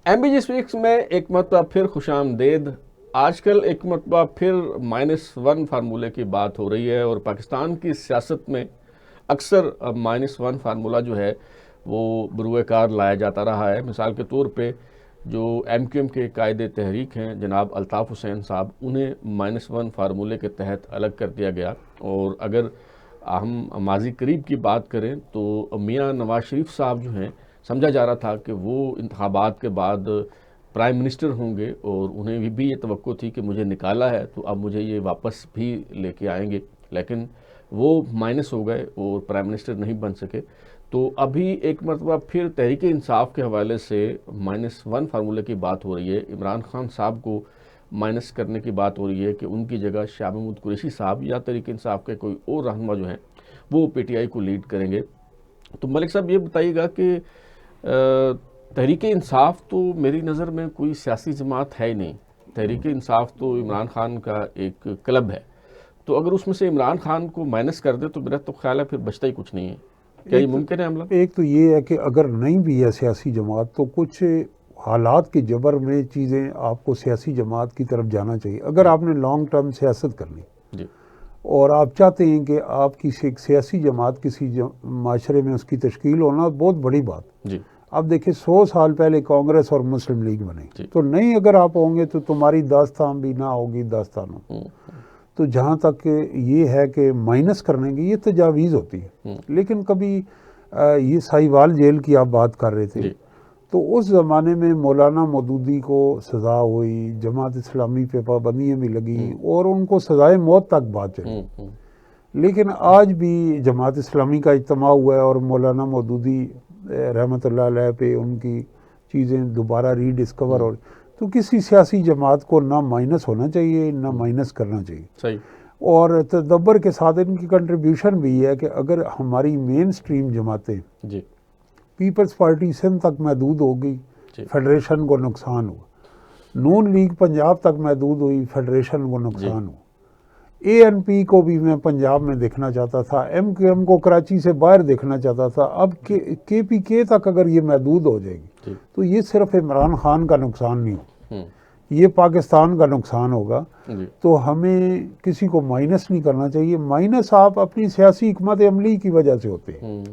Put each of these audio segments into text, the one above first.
M B G speaks میں ایک مرتبہ پھر خوش آمدید. آج کل ایک مرتبہ پھر -1 فارمولے کی بات ہو رہی ہے اور پاکستان کی سیاست میں اکثر -1 فارمولہ جو ہے وہ بروئے کار لایا جاتا رہا ہے. مثال کے طور پہ جو ایم کیو ایم کے قائد تحریک ہیں جناب الطاف حسین صاحب، انہیں -1 فارمولے کے تحت الگ کر دیا گیا. اور اگر ہم ماضی قریب کی بات کریں تو میاں نواز شریف صاحب جو ہیں، سمجھا جا رہا تھا کہ وہ انتخابات کے بعد پرائم منسٹر ہوں گے اور انہیں بھی یہ توقع تھی کہ مجھے نکالا ہے تو اب مجھے یہ واپس بھی لے کے آئیں گے، لیکن وہ مائنس ہو گئے اور پرائم منسٹر نہیں بن سکے. تو ابھی ایک مرتبہ پھر تحریک انصاف کے حوالے سے -1 فارمولے کی بات ہو رہی ہے. عمران خان صاحب کو مائنس کرنے کی بات ہو رہی ہے کہ ان کی جگہ شاہ محمود قریشی صاحب یا تحریک انصاف کے کوئی اور رہنما جو ہیں وہ پی ٹی آئی کو لیڈ کریں گے. تو ملک صاحب یہ بتائیے گا کہ تحریک انصاف تو میری نظر میں کوئی سیاسی جماعت ہے ہی نہیں. تحریک انصاف تو عمران خان کا ایک کلب ہے، تو اگر اس میں سے عمران خان کو مائنس کر دے تو میرا تو خیال ہے پھر بچتا ہی کچھ نہیں ہے. کیا یہ ممکن ہے عملہ؟ ایک تو یہ ہے کہ اگر نہیں بھی ہے سیاسی جماعت تو کچھ حالات کے جبر میں چیزیں آپ کو سیاسی جماعت کی طرف جانا چاہیے. اگر آپ نے لانگ ٹرم سیاست کرنی جی اور آپ چاہتے ہیں کہ آپ کی ایک سیاسی جماعت کسی معاشرے میں اس کی تشکیل ہونا بہت بڑی بات. جی آپ دیکھیں 100 سال پہلے کانگریس اور مسلم لیگ بنے، جی. تو نہیں اگر آپ ہوں گے تو تمہاری داستان بھی نہ ہوگی داستانوں. تو جہاں تک یہ ہے کہ مائنس کرنے کی یہ تجاویز ہوتی ہے. لیکن کبھی یہ ساہیوال جیل کی آپ بات کر رہے تھے، تو اس زمانے میں مولانا مودودی کو سزا ہوئی، جماعت اسلامی پہ پابندیاں بھی لگی اور ان کو سزائے موت تک بات چلی. لیکن آج بھی جماعت اسلامی کا اجتماع ہوا ہے اور مولانا مودودی رحمۃ اللہ علیہ پہ ان کی چیزیں دوبارہ ری ڈسکور ہو. تو کسی سیاسی جماعت کو نہ مائنس ہونا چاہیے نہ مائنس کرنا چاہیے. صحیح. اور تدبر کے ساتھ ان کی کنٹریبیوشن بھی ہے کہ اگر ہماری مین سٹریم جماعتیں جی پیپلز پارٹی سندھ تک محدود ہوگی، فیڈریشن کو نقصان ہوا. نون لیگ پنجاب تک محدود ہوئی، فیڈریشن کو نقصان ہوا. اے این پی کو بھی میں پنجاب میں دیکھنا چاہتا تھا، ایم کیو ایم کو کراچی سے باہر دیکھنا چاہتا تھا. اب کے پی کے تک اگر یہ محدود ہو جائے گی تو یہ صرف عمران خان کا نقصان نہیں ہوگا، یہ پاکستان کا نقصان ہوگا. تو ہمیں کسی کو مائنس نہیں کرنا چاہیے. مائنس آپ اپنی سیاسی حکمت عملی کی وجہ سے ہوتے ہیں.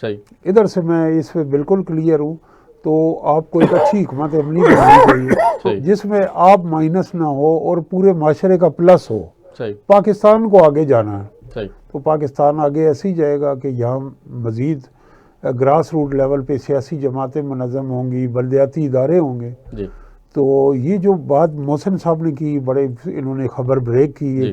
ادھر سے میں اس پہ بالکل کلیئر ہوں. تو آپ کو ایک اچھی حکمت عملی بنانی چاہیے جس میں آپ مائنس نہ ہو اور پورے معاشرے کا پلس ہو. پاکستان کو آگے جانا ہے تو پاکستان آگے ایسے ہی جائے گا کہ یہاں مزید گراس روٹ لیول پہ سیاسی جماعتیں منظم ہوں گی، بلدیاتی ادارے ہوں گے. تو یہ جو بات محسن صاحب نے کی، بڑے انہوں نے خبر بریک کی،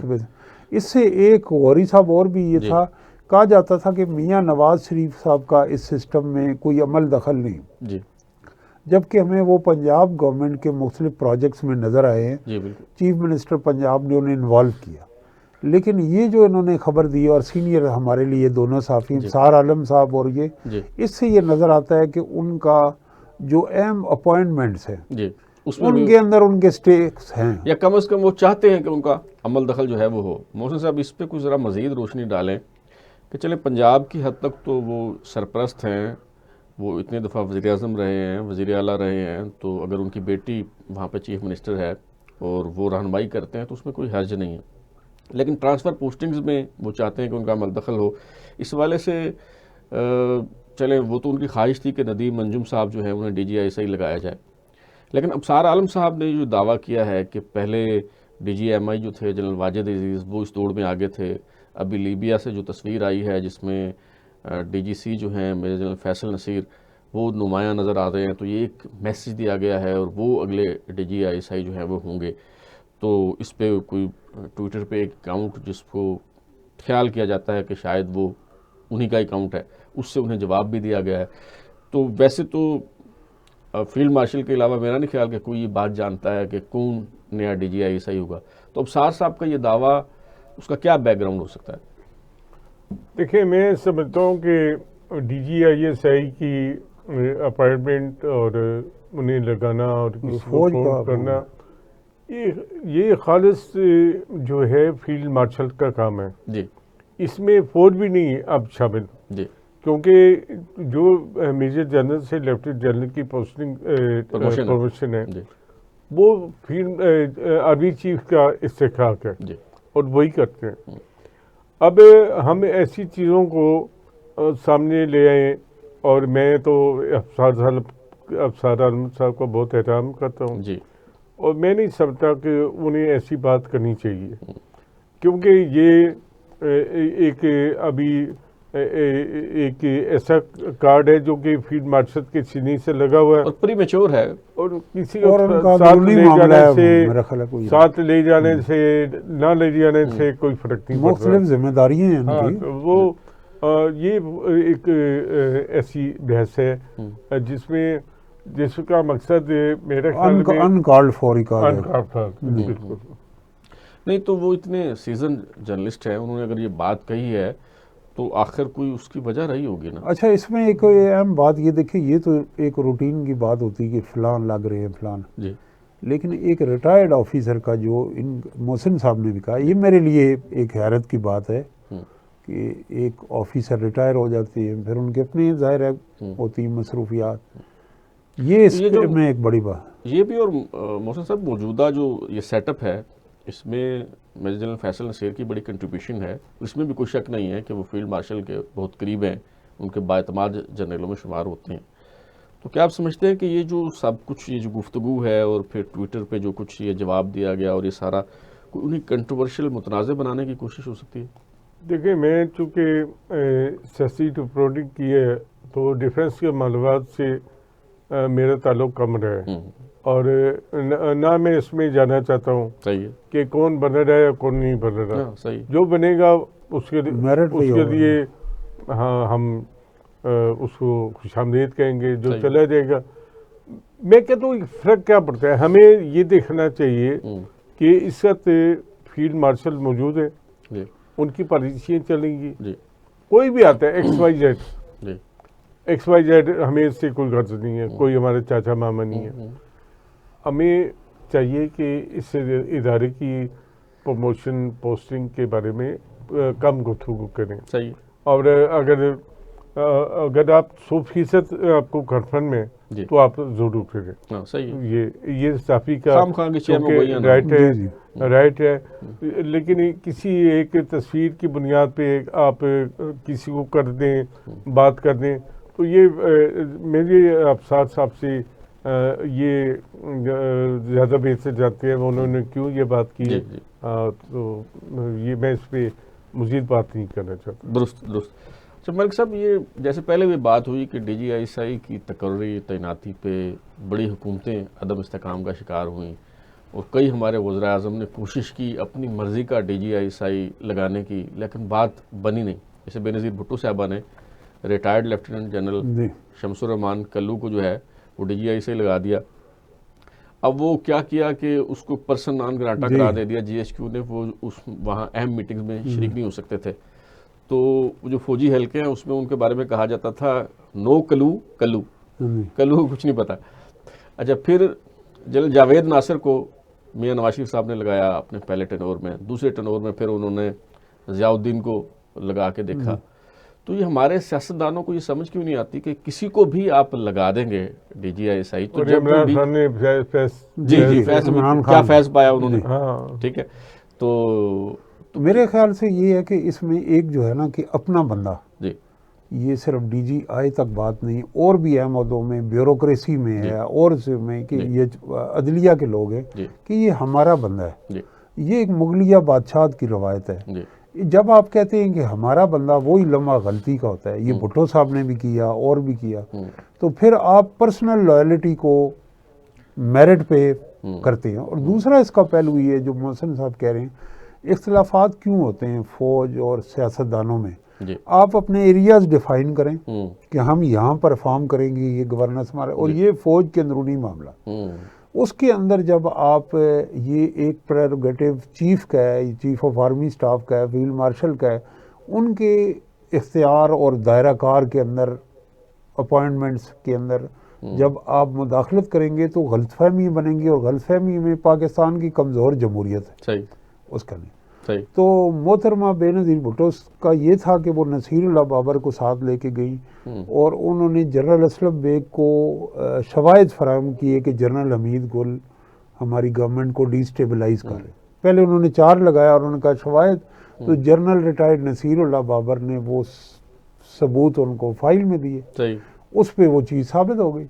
اس سے ایک غوری صاحب اور بھی یہ تھا، کہا جاتا تھا کہ میاں نواز شریف صاحب کا اس سسٹم میں کوئی عمل دخل نہیں، جبکہ ہمیں وہ پنجاب گورنمنٹ کے مختلف پروجیکٹس میں نظر آئے ہیں. چیف منسٹر پنجاب نے انہیں انوالو کیا. لیکن یہ جو انہوں نے خبر دی، اور سینئر ہمارے لیے دونوں صحافی سار عالم صاحب اور یہ، اس سے یہ نظر آتا ہے کہ ان کا جو اہم اپوائنٹمنٹس ہیں ان کے اندر ان کے سٹیکس ہیں، یا کم از کم وہ چاہتے ہیں کہ ان کا عمل دخل جو ہے وہ ہو. محسن صاحب اس پہ کچھ ذرا مزید روشنی ڈالیں کہ چلے پنجاب کی حد تک تو وہ سرپرست ہیں، وہ اتنے دفعہ وزیر اعظم رہے ہیں، وزیر اعلیٰ رہے ہیں، تو اگر ان کی بیٹی وہاں پہ چیف منسٹر ہے اور وہ رہنمائی کرتے ہیں تو اس میں کوئی حرج نہیں ہے. لیکن ٹرانسفر پوسٹنگز میں وہ چاہتے ہیں کہ ان کا عمل دخل ہو. اس والے سے چلیں وہ تو ان کی خواہش تھی کہ ندیم انجم صاحب جو ہیں انہیں D G I S I لگایا جائے. لیکن ابصار عالم صاحب نے جو دعویٰ کیا ہے کہ پہلے ڈی جی ایم آئی جو تھے جنرل واجد عزیز وہ اس دوڑ میں آگے تھے. ابھی لیبیا سے جو تصویر آئی ہے جس میں ڈی جی سی جو ہیں میجر جنرل فیصل نصیر وہ نمایاں نظر آ رہے ہیں، تو یہ ایک میسج دیا گیا ہے اور وہ اگلے D G I S I جو ہیں وہ ہوں گے. تو اس پہ کوئی ٹویٹر پہ ایک اکاؤنٹ جس کو خیال کیا جاتا ہے کہ شاید وہ انہی کا اکاؤنٹ ہے، اس سے انہیں جواب بھی دیا گیا ہے. تو ویسے تو فیلڈ مارشل کے علاوہ میرا نہیں خیال کہ کوئی یہ بات جانتا ہے کہ کون نیا D G I S I ہوگا. تو ابصار صاحب کا یہ دعویٰ اس کا کیا بیک گراؤنڈ ہو سکتا ہے؟ دیکھیں، میں سمجھتا ہوں کہ D G I S I کی اپائنٹمنٹ اور انہیں لگانا اور فوج کرنا یہ خالص جو ہے فیلڈ مارشل کا کام ہے. اس میں فوج بھی نہیں ہے اب شامل، کیونکہ جو میجر جنرل سے لیفٹیننٹ جنرل کی پوسٹنگ پروموشن ہے وہ فیلڈ آرمی چیف کا استحقاق ہے اور وہی کرتے ہیں. اب ہم ایسی چیزوں کو سامنے لے آئیں اور میں تو افسر عالم صاحب کا بہت احترام کرتا ہوں اور میں نہیں سمجھتا کہ انہیں ایسی بات کرنی چاہیے کیونکہ یہ ایک ابھی ایک ایسا کارڈ ہے جو کہ فیلڈ مارشل کے سینے سے لگا ہوا ہے اور پری میچور ہے اور کسی کو ساتھ لے جانے سے نہ لے جانے سے کوئی فرق نہیں پڑتا. مختلف ذمہ داریاں ہیں ان کی. وہ یہ ایک ایسی بحث ہے جس میں جس کا مقصد میرے خیال میں انکالڈ فور ہی کہا بالکل نہیں. تو وہ اتنے سیزن جرنلسٹ ہیں, انہوں نے اگر یہ بات کہی ہے تو آخر کوئی اس کی وجہ رہی ہوگی نا. اچھا اس میں ایک اہم بات یہ دیکھیں, یہ تو ایک روٹین کی بات ہوتی ہے کہ فلان لگ رہے ہیں فلان, لیکن ایک ریٹائرڈ آفیسر کا جو محسن صاحب نے بھی کہا, یہ میرے لیے ایک حیرت کی بات ہے کہ ایک آفیسر ریٹائر ہو جاتے ہیں پھر ان کے اپنے ظاہر ہوتی ہیں مصروفیات. یہ اس میں ایک بڑی بات یہ بھی. اور محسن صاحب موجودہ جو یہ سیٹ اپ ہے اس میں میجر جنرل فیصل نصیر کی بڑی کنٹریبیوشن ہے, اس میں بھی کوئی شک نہیں ہے کہ وہ فیلڈ مارشل کے بہت قریب ہیں, ان کے بااعتماد جنرلوں میں شمار ہوتے ہیں. تو کیا آپ سمجھتے ہیں کہ یہ جو سب کچھ یہ جو گفتگو ہے اور پھر ٹویٹر پہ جو کچھ یہ جواب دیا گیا اور یہ سارا کوئی انہیں کنٹروورشل متنازع بنانے کی کوشش ہو سکتی ہے؟ دیکھیں میں چونکہ سیاسی ریپورٹنگ کی ہے تو ڈیفینس کے معلومات سے میرا تعلق کم رہا ہے اور نہ میں اس میں جانا چاہتا ہوں کہ کون بن رہا ہے یا کون نہیں بن رہا. جو بنے گا اس کے لیے ہاں ہم اس کو خوش آمدید کہیں گے, جو چلا جائے گا. میں کہتا ہوں فرق کیا پڑتا ہے, ہمیں یہ دیکھنا چاہیے کہ اس وقت فیلڈ مارشل موجود ہے, ان کی پالیسیاں چلیں گی, کوئی بھی آتا ہے ایکس وائی زیڈ ہمیں اس سے کوئی غرض نہیں ہے, کوئی ہمارے چاچا ماما نہیں ہے. ہمیں چاہیے کہ اس ادارے کی پروموشن پوسٹنگ کے بارے میں کم گفتگو کریں. اور اگر آپ 100% آپ کو کنفرم میں تو آپ ضرور کریں. یہ صحافی کا رائٹ ہے, لیکن کسی ایک تصویر کی بنیاد پہ آپ کسی کو کر دیں, بات کر دیں, تو یہ میرے افسر صاحب سے یہ زیادہ بہتر جانتے ہیں انہوں نے کیوں یہ بات کی, تو یہ میں اس پہ مزید بات نہیں کرنا چاہتا. درست. اچھا ملک صاحب, یہ جیسے پہلے بھی بات ہوئی کہ D G I S I کی تقرری تعیناتی پہ بڑی حکومتیں عدم استحکام کا شکار ہوئیں اور کئی ہمارے وزراء اعظم نے کوشش کی اپنی مرضی کا D G I S I لگانے کی, لیکن بات بنی نہیں. جیسے بے نظیر بھٹو صاحبہ نے ریٹائرڈ لیفٹیننٹ جنرل شمس الرحمان کلو کو جو ہے وہ ڈی جی آئی سے لگا دیا. اب وہ کیا کیا کہ اس کو پرسن نان گراٹا کرا دے دیا جی ایچ کیو نے, وہ وہاں اہم میٹنگز میں شریک نہیں ہو سکتے تھے. تو جو فوجی حلقے ہیں اس میں ان کے بارے میں کہا جاتا تھا نو کلو کچھ نہیں پتا. اچھا پھر جنرل جاوید ناصر کو میاں نواز شریف صاحب نے لگایا اپنے پہلے ٹینور میں, دوسرے ٹینور میں پھر انہوں نے ضیاء الدین کو لگا کے دیکھا. تو یہ ہمارے سیاستدانوں کو یہ سمجھ کیوں نہیں آتی کہ کسی کو بھی آپ لگا دیں گے D G I S I تو کیا فیض پایا انہوں نے, ٹھیک ہے. تو میرے خیال سے یہ ہے کہ اس میں ایک جو ہے نا کہ اپنا بندہ, یہ صرف ڈی جی آئی تک بات نہیں, اور بھی اہم عہدوں میں بیوروکریسی میں ہے اور میں کہ یہ عدلیہ کے لوگ ہیں کہ یہ ہمارا بندہ ہے. یہ ایک مغلیہ بادشاہت کی روایت ہے. جب آپ کہتے ہیں کہ ہمارا بندہ, وہی لمحہ غلطی کا ہوتا ہے. یہ بھٹو صاحب نے بھی کیا اور بھی کیا, تو پھر آپ پرسنل لائلٹی کو میرٹ پہ کرتے ہیں. اور دوسرا اس کا پہلو یہ ہے جو محسن صاحب کہہ رہے ہیں, اختلافات کیوں ہوتے ہیں فوج اور سیاستدانوں میں. آپ اپنے ایریاز ڈیفائن کریں کہ ہم یہاں پرفارم کریں گے, یہ گورننس ہمارا, اور یہ فوج کے اندرونی معاملہ. اس کے اندر جب آپ یہ ایک پریروگیٹو چیف کا ہے, چیف آف آرمی سٹاف کا ہے, فیلڈ مارشل کا ہے, ان کے اختیار اور دائرہ کار کے اندر اپوائنٹمنٹس کے اندر جب آپ مداخلت کریں گے تو غلط فہمی بنیں گی, اور غلط فہمی میں پاکستان کی کمزور جمہوریت ہے اس کا نہیں. صحیح. تو محترمہ بے نظیر بھٹو کا یہ تھا کہ وہ نصیر اللہ بابر کو ساتھ لے کے گئی اور انہوں نے جنرل اسلم بیگ کو شواہد فراہم کیے کہ جنرل حمید گل ہماری گورنمنٹ کو ڈی اسٹیبلائز کر رہے. پہلے انہوں نے 4 لگایا اور انہوں نے کہا شواہد, تو جنرل ریٹائرڈ نصیر اللہ بابر نے وہ ثبوت ان کو فائل میں دیے, اس پہ وہ چیز ثابت ہو گئی.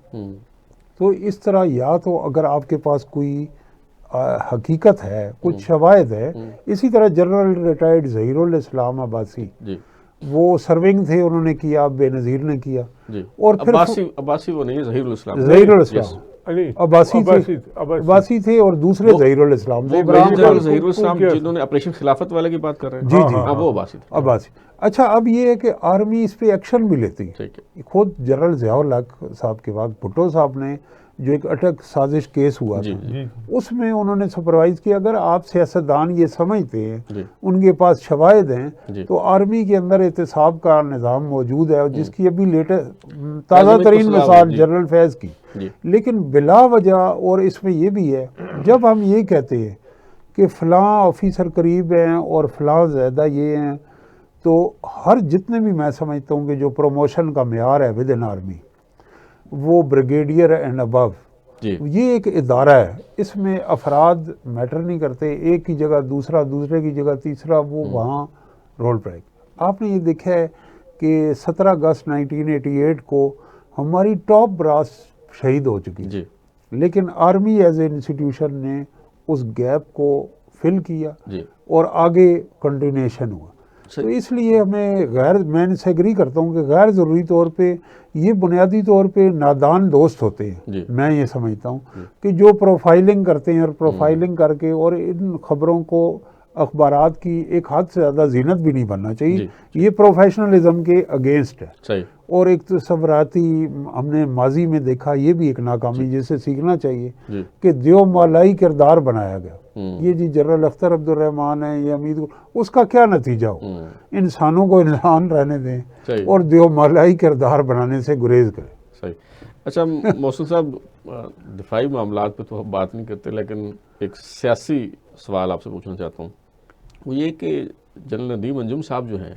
تو اس طرح یا تو اگر آپ کے پاس کوئی حقیقت ہے, کچھ شواہد ہے, اسی طرح جنرل ریٹائرڈ ظہیر الاسلام عباسی وہ سرونگ تھے, انہوں نے کیا, بے نظیر نے کیا, اور پھر عباسی وہ نہیں, ظہیر الاسلام, ظہیر الاسلام عباسی تھے اور دوسرے ظہیر الاسلام تھے. ظہیر الاسلام جنہوں نے آپریشن خلافت والے کی بات کر رہے ہیں, جی وہ عباسی تھے. عباسی. اچھا, اب یہ ہے کہ آرمی اس پہ ایکشن بھی لیتی. خود جنرل ضیاء الحق صاحب کے وقت بھٹو صاحب نے جو ایک اٹک سازش کیس ہوا تھا, اس میں انہوں نے سپروائز کیا. اگر آپ سیاستدان یہ سمجھتے ہیں ان کے پاس شواہد ہیں, تو آرمی کے اندر احتساب کا نظام موجود ہے, جس کی ابھی لیٹسٹ تازہ ترین مثال جنرل فیض کی. لیکن بلا وجہ, اور اس میں یہ بھی ہے, جب ہم یہ کہتے ہیں کہ فلاں آفیسر قریب ہیں اور فلاں زیادہ یہ ہیں, تو ہر جتنے بھی میں سمجھتا ہوں کہ جو پروموشن کا معیار ہے ود ان آرمی, وہ بریگیڈیئر اینڈ ابو, یہ ایک ادارہ ہے. اس میں افراد میٹر نہیں کرتے, ایک کی جگہ دوسرا, دوسرے کی جگہ تیسرا, وہ وہاں رول پلے. آپ نے یہ دیکھا ہے کہ 17 اگست 1988 کو ہماری ٹاپ براس شہید ہو چکی, لیکن آرمی ایز اے انسٹیٹیوشن نے اس گیپ کو فل کیا اور آگے کنٹینیوشن ہوا. تو اس لیے ہمیں میں ان سے ایگری کرتا ہوں کہ غیر ضروری طور پہ یہ بنیادی طور پہ نادان دوست ہوتے ہیں. میں یہ سمجھتا ہوں کہ جو پروفائلنگ کرتے ہیں, اور پروفائلنگ کر کے, اور ان خبروں کو اخبارات کی ایک حد سے زیادہ زینت بھی نہیں بننا چاہیے. یہ پروفیشنلزم کے اگینسٹ ہے. اور ایک تصوراتی ہم نے ماضی میں دیکھا, یہ بھی ایک ناکامی جسے سیکھنا چاہیے کہ دیو مالائی کردار بنایا گیا. یہ جنرل اختر عبد الرحمان ہے, یہ حمید, اس کا کیا نتیجہ ہو؟ انسانوں کو انسان رہنے دیں اور دیو مالائی کردار بنانے سے گریز کریں. صحیح. اچھا محسن صاحب, دفاعی معاملات پہ تو ہم بات نہیں کرتے, لیکن ایک سیاسی سوال آپ سے پوچھنا چاہتا ہوں. وہ یہ کہ جنرل ندیم انجم صاحب جو ہیں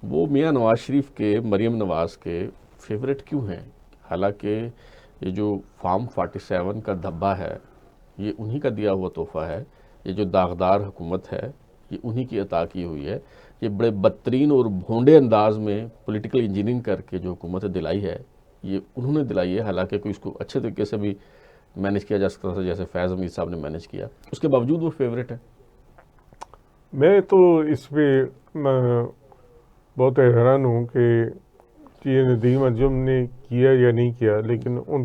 وہ میاں نواز شریف کے, مریم نواز کے فیوریٹ کیوں ہیں؟ حالانکہ یہ جو فارم 47 کا دھبا ہے یہ انہی کا دیا ہوا تحفہ ہے, یہ جو داغدار حکومت ہے یہ انہی کی عطا کی ہوئی ہے. یہ بڑے بدترین اور بھونڈے انداز میں پولیٹیکل انجینئرنگ کر کے جو حکومت دلائی ہے یہ انہوں نے دلائی ہے. حالانکہ کوئی اس کو اچھے طریقے سے بھی مینیج کیا جا سکتا تھا جیسے فیض حمید صاحب نے مینیج کیا, اس کے باوجود وہ فیوریٹ ہے. میں تو اس پہ بہت حیران ہوں کہ یہ ندیم انجم نے کیا یا نہیں کیا, لیکن ان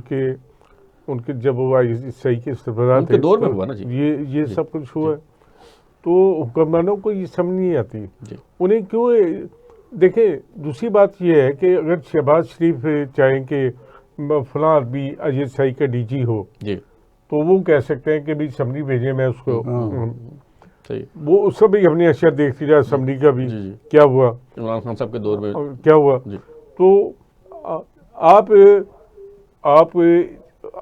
کے جب وہ صحیح کے استفادہ تھے دور میں ہوا نا یہ سب کچھ ہوا ہے, تو حکمرانوں کو یہ سمجھ نہیں آتی انہیں کیوں. دیکھیں دوسری بات یہ ہے کہ اگر شہباز شریف چاہیں کہ فلاں آدمی ISI کا DG ہو, تو وہ کہہ سکتے ہیں کہ بھی اسمبلی بھیجیں, میں اس کو وہ اس کا بھی اپنی اشیاء دیکھتی رہا, اسمبلی کا بھی کیا ہوا, عمران خان صاحب کے دور میں کیا ہوا. تو آپ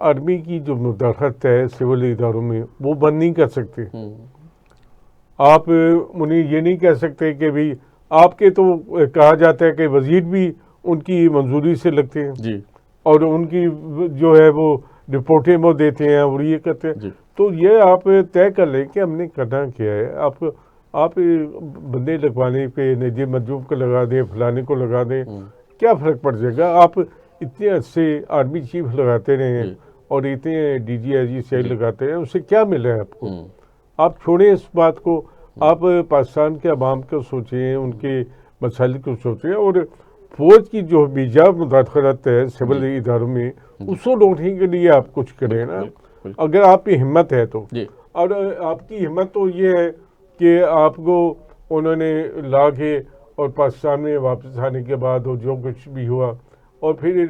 آرمی کی جو مداخلت ہے سول اداروں میں وہ بند نہیں کر سکتے. آپ انہیں یہ نہیں کہہ سکتے کہ بھی آپ کے, تو کہا جاتا ہے کہ وزیر بھی ان کی منظوری سے لگتے ہیں اور ان کی جو ہے وہ رپورٹیں وہ دیتے ہیں اور یہ کرتے ہیں. تو یہ آپ طے کر لیں کہ ہم نے کرنا کیا ہے. آپ بندے لگوانے پہ ندیم انجم کو لگا دیں, فلانے کو لگا دیں, کیا فرق پڑ جائے گا؟ آپ اتنے عرصے آرمی چیف لگاتے رہے ہیں اور اتنے DG IGCI لگاتے ہیں, اس سے کیا ملا ہے آپ کو؟ آپ چھوڑیں اس بات کو, آپ پاکستان کے عوام کو سوچیں, ان کے مسائل کو سوچیں, اور فوج کی جو بیجا مداخلت ہے سول اداروں میں اس کو روکنے کے لیے آپ کچھ کریں نا, اگر آپ کی ہمت ہے تو. اور آپ کی ہمت تو یہ ہے کہ آپ کو انہوں نے لا کے اور پاکستان میں واپس آنے کے بعد وہ جو کچھ بھی ہوا, اور پھر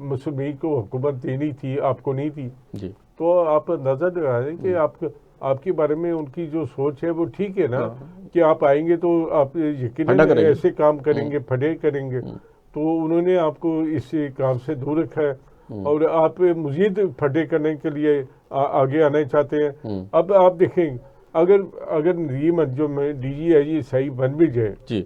مسلمین کو حکومت دینی تھی, آپ کو نہیں تھی. تو آپ اندازہ لگا دیں کہ آپ کے بارے میں ان کی جو سوچ ہے وہ ٹھیک ہے نا, کہ آپ آئیں گے تو آپ یقیناً ایسے کام کریں گے, پھٹے کریں گے. تو انہوں نے آپ کو اس کام سے دور رکھا ہے, اور آپ مزید پھٹے کرنے کے لیے آگے آنا چاہتے ہیں. اب آپ دیکھیں اگر ندیم انجم میں ڈی جی آئی جی صحیح بن بھی جائے جی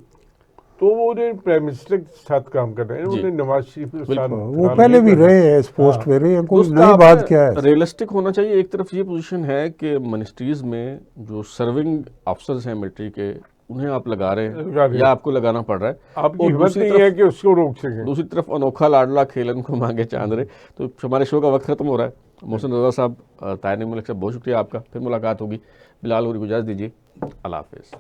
تو وہ انہیں پرائم منسٹر کے ساتھ کام کر رہے ہیں، جی، انہیں نواز شریف کے ساتھ وہ کام پہلے نہیں بھی کرنا۔ رہے ہیں اس پوسٹ پہ رہے ہیں، کوئی دوست نئی آپ بات کیا ہے؟ ریئلسٹک ہونا چاہیے. ایک طرف یہ پوزیشن ہے کہ منسٹریز میں جو سرونگ افسرز ہیں ملٹری کے انہیں آپ لگا رہے لگا ہیں رہے یا ہیں۔ آپ کو لگانا پڑ رہا ہے، آپ کی اور ہمت دوسری نہیں طرف ہے کہ اس کو روک سکیں۔ دوسری طرف انوکھا لاڈلا کھیلن کو مانگے چاند رے. تو ہمارے شو کا وقت ختم ہو رہا ہے. محسن رضا صاحب، طاہر ملک صاحب، بہت شکریہ آپ کا. پھر ملاقات ہوگی. بلال غوری کو اجازت دیجیے. اللہ حافظ.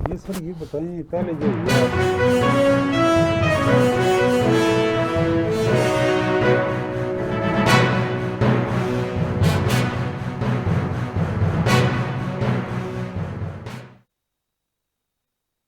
یہ سر یہ بتائیں پہلے جو ہوا